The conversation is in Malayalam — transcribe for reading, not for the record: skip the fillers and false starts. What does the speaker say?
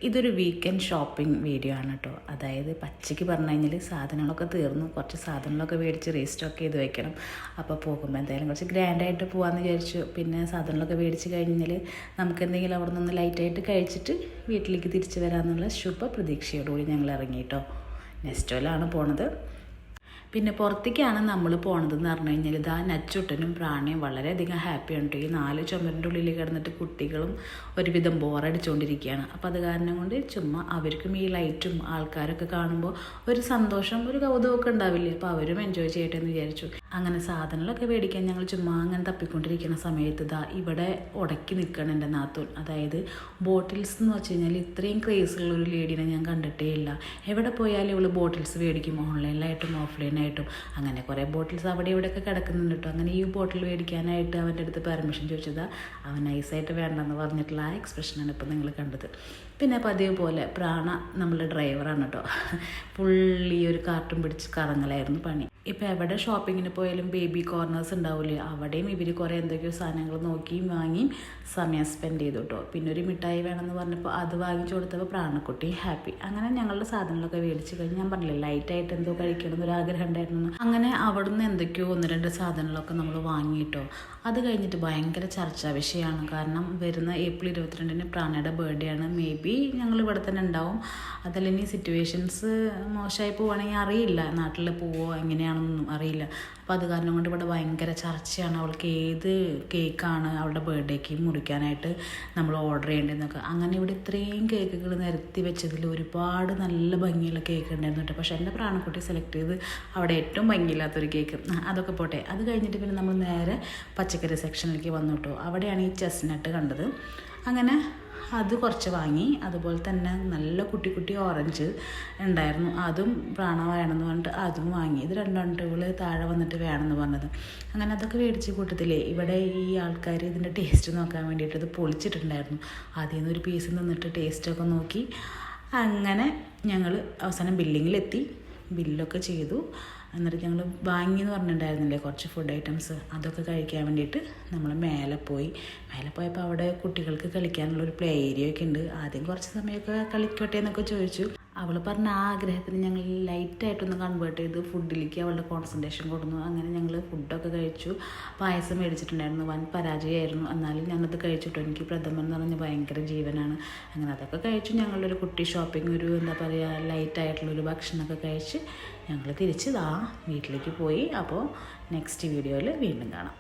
ഇതൊരു വീക്കെൻഡ് ഷോപ്പിംഗ് വീഡിയോ ആണ് കേട്ടോ. അതായത് പച്ചയ്ക്ക് പറഞ്ഞു കഴിഞ്ഞാൽ സാധനങ്ങളൊക്കെ തീർന്നു, കുറച്ച് സാധനങ്ങളൊക്കെ മേടിച്ച് റീസ്റ്റോക്ക് ചെയ്ത് വെക്കണം. അപ്പോൾ പോകുമ്പോൾ എന്തായാലും കുറച്ച് ഗ്രാൻഡായിട്ട് പോകാമെന്ന് വിചാരിച്ചു. പിന്നെ സാധനങ്ങളൊക്കെ മേടിച്ച് കഴിഞ്ഞാൽ നമുക്ക് എന്തെങ്കിലും അവിടെ നിന്ന് ലൈറ്റായിട്ട് കഴിച്ചിട്ട് വീട്ടിലേക്ക് തിരിച്ചു വരാമെന്നുള്ള ശുഭ പ്രതീക്ഷയോടുകൂടി ഞങ്ങൾ ഇറങ്ങി കേട്ടോ. നെസ്റ്റോയിലാണ് പോണത്. പിന്നെ പുറത്തേക്കാണ് നമ്മൾ പോണതെന്ന് പറഞ്ഞു കഴിഞ്ഞാൽ ഇതാ നച്ചുട്ടനും പ്രാണിയും വളരെയധികം ഹാപ്പിയാണ് കേട്ടോ. ഈ 4 ചുമരിൻ്റെ ഉള്ളിൽ കിടന്നിട്ട് കുട്ടികളും ഒരുവിധം ബോറടിച്ചുകൊണ്ടിരിക്കുകയാണ്. അപ്പോൾ അത് കാരണം കൊണ്ട് ചുമ്മാ അവർക്കും ഈ ലൈറ്റും ആൾക്കാരൊക്കെ കാണുമ്പോൾ ഒരു സന്തോഷം, ഒരു കൗതുകമൊക്കെ ഉണ്ടാവില്ലേ. അപ്പോൾ അവരും എൻജോയ് ചെയ്യട്ടെ എന്ന് വിചാരിച്ചു. അങ്ങനെ സാധനങ്ങളൊക്കെ മേടിക്കാൻ ഞങ്ങൾ ചുമ്മാ അങ്ങനെ തപ്പിക്കൊണ്ടിരിക്കുന്ന സമയത്ത് ഇതാ ഇവിടെ ഉടക്കി നിൽക്കണം എൻ്റെ നാത്തൂൻ. അതായത് ബോട്ടിൽസ് എന്ന് വെച്ച് കഴിഞ്ഞാൽ ഇത്രയും ക്രേസുള്ള ഒരു ലേഡീനെ ഞാൻ കണ്ടിട്ടേ ഇല്ല. എവിടെ പോയാലും ഇവൾ ബോട്ടിൽസ് മേടിക്കും, ഓൺലൈനിലായിട്ടും ഓഫ്ലൈനായിട്ടും. അങ്ങനെ കുറേ ബോട്ടിൽസ് അവിടെ ഇവിടെയൊക്കെ കിടക്കുന്നുണ്ട് കേട്ടോ. അങ്ങനെ ഈ ബോട്ടിൽ മേടിക്കാനായിട്ട് അവൻ്റെ അടുത്ത് പെർമിഷൻ ചോദിച്ചതാ. അവൻ നൈസായിട്ട് വേണ്ടെന്ന് പറഞ്ഞിട്ടുള്ള ആ എക്സ്പ്രഷനാണ് ഇപ്പോൾ നിങ്ങൾ കണ്ടത്. പിന്നെ പതിവ് പോലെ പ്രാണ നമ്മളുടെ ഡ്രൈവറാണ് കേട്ടോ. ഫുള്ളി ഒരു കാർട്ടും പിടിച്ച് കറങ്ങലായിരുന്നു പണി. ഇപ്പോൾ എവിടെ ഷോപ്പിങ്ങിന് പോയാലും ബേബി കോർണേഴ്സ് ഉണ്ടാവില്ലേ, അവിടെയും ഇവർ കുറേ എന്തൊക്കെയോ സാധനങ്ങൾ നോക്കിയും വാങ്ങിയും സമയം സ്പെൻഡ് ചെയ്തു കേട്ടോ. പിന്നെ ഒരു മിഠായി വേണമെന്ന് പറഞ്ഞപ്പോൾ അത് വാങ്ങിച്ചു കൊടുത്തപ്പോൾ പ്രാണക്കുട്ടി ഹാപ്പി. അങ്ങനെ ഞങ്ങളുടെ സാധനങ്ങളൊക്കെ മേടിച്ച് കഴിഞ്ഞ് ഞാൻ പറഞ്ഞില്ലേ ലൈറ്റായിട്ട് എന്തോ കഴിക്കണം എന്നൊരാഗ്രഹം ഉണ്ടായിരുന്നു. അങ്ങനെ അവിടെ നിന്ന് എന്തൊക്കെയോ 1-2 സാധനങ്ങളൊക്കെ നമ്മൾ വാങ്ങിയിട്ടോ. അത് കഴിഞ്ഞിട്ട് ഭയങ്കര ചർച്ചാ വിഷയമാണ്. കാരണം വരുന്ന ഏപ്രിൽ 22-ന് പ്രാണയുടെ ബർത്ത്ഡേ ആണ്. മേ ബി ഞങ്ങൾ ഇവിടെ തന്നെ ഉണ്ടാവും. അതല്ലെങ്കിൽ സിറ്റുവേഷൻസ് മോശമായി പോവുകയാണെങ്കിൽ അറിയില്ല, നാട്ടിൽ പോവോ എങ്ങനെയാണെന്നൊന്നും അറിയില്ല. അപ്പോൾ അത് കാരണം കൊണ്ട് ഇവിടെ ഭയങ്കര ചർച്ചയാണ്. അവൾക്ക് ഏത് കേക്കാണ് അവളുടെ ബർത്ത്ഡേക്ക് മുറിക്കാനായിട്ട് നമ്മൾ ഓർഡർ ചെയ്യേണ്ടതെന്നൊക്കെ. അങ്ങനെ ഇവിടെ ഇത്രയും കേക്കുകൾ നിരത്തി വെച്ചതിൽ ഒരുപാട് നല്ല ഭംഗിയുള്ള കേക്ക് ഉണ്ടായിരുന്നു കേട്ടോ. പക്ഷേ എൻ്റെ പ്രാണക്കുട്ടി സെലക്ട് ചെയ്ത് അവിടെ ഏറ്റവും ഭംഗിയില്ലാത്തൊരു കേക്ക്. അതൊക്കെ പോട്ടെ. അത് കഴിഞ്ഞിട്ട് പിന്നെ നമ്മൾ നേരെ പച്ചക്കറി സെക്ഷനിലേക്ക് വന്നു കേട്ടോ. അവിടെയാണ് ഈ ചെസ്നട്ട് കണ്ടത്. അങ്ങനെ അത് കുറച്ച് വാങ്ങി. അതുപോലെ തന്നെ നല്ല കുട്ടി കുട്ടി ഓറഞ്ച് ഉണ്ടായിരുന്നു, അതും പ്രാണ വേണമെന്ന് പറഞ്ഞിട്ട് അതും വാങ്ങി. ഇത് 2 താഴെ വന്നിട്ട് വേണമെന്ന് പറഞ്ഞത്. അങ്ങനെ അതൊക്കെ മേടിച്ച് കൂട്ടത്തില്ലേ ഇവിടെ ഈ ആൾക്കാർ ഇതിൻ്റെ ടേസ്റ്റ് നോക്കാൻ വേണ്ടിയിട്ട് ഇത് പൊളിച്ചിട്ടുണ്ടായിരുന്നു. അതിൽ നിന്ന് ഒരു പീസ് നിന്നിട്ട് ടേസ്റ്റൊക്കെ നോക്കി അങ്ങനെ ഞങ്ങൾ അവസാനം ബില്ലിങ്ങിലെത്തി. ബില്ലൊക്കെ ചെയ്തു. എന്നിട്ട് ഞങ്ങൾ വാങ്ങിയെന്ന് പറഞ്ഞിട്ടുണ്ടായിരുന്നില്ലേ കുറച്ച് ഫുഡ് ഐറ്റംസ്, അതൊക്കെ കഴിക്കാൻ വേണ്ടിയിട്ട് നമ്മൾ മേലെ പോയപ്പോൾ അവിടെ കുട്ടികൾക്ക് കളിക്കാനുള്ളൊരു പ്ലേ ഏരിയ ഒക്കെ ഉണ്ട്. ആദ്യം കുറച്ച് സമയമൊക്കെ കളിക്കട്ടെ എന്നൊക്കെ ചോദിച്ചു. അവൾ പറഞ്ഞ ആ ആഗ്രഹത്തിന് ഞങ്ങൾ ലൈറ്റായിട്ടൊന്ന് കൺവേർട്ട് ചെയ്ത് ഫുഡിലേക്ക് അവളുടെ കോൺസെൻട്രേഷൻ കൊടുന്നു. അങ്ങനെ ഞങ്ങൾ ഫുഡൊക്കെ കഴിച്ചു. പായസം മേടിച്ചിട്ടുണ്ടായിരുന്നു, വൻ പരാജയമായിരുന്നു. എന്നാലും ഞാനത് കഴിച്ചിട്ടു. എനിക്ക് പ്രഥമൻ എന്ന് പറഞ്ഞാൽ ഭയങ്കര ജീവനാണ്. അങ്ങനെ അതൊക്കെ കഴിച്ചു. ഞങ്ങളുടെ ഒരു കുട്ടി ഷോപ്പിംഗ്, ഒരു എന്താ പറയുക ലൈറ്റായിട്ടുള്ളൊരു ഭക്ഷണമൊക്കെ കഴിച്ച് ഞങ്ങൾ തിരിച്ച് വീട്ടിലേക്ക് പോയി. അപ്പോൾ നെക്സ്റ്റ് വീഡിയോയിൽ വീണ്ടും കാണാം.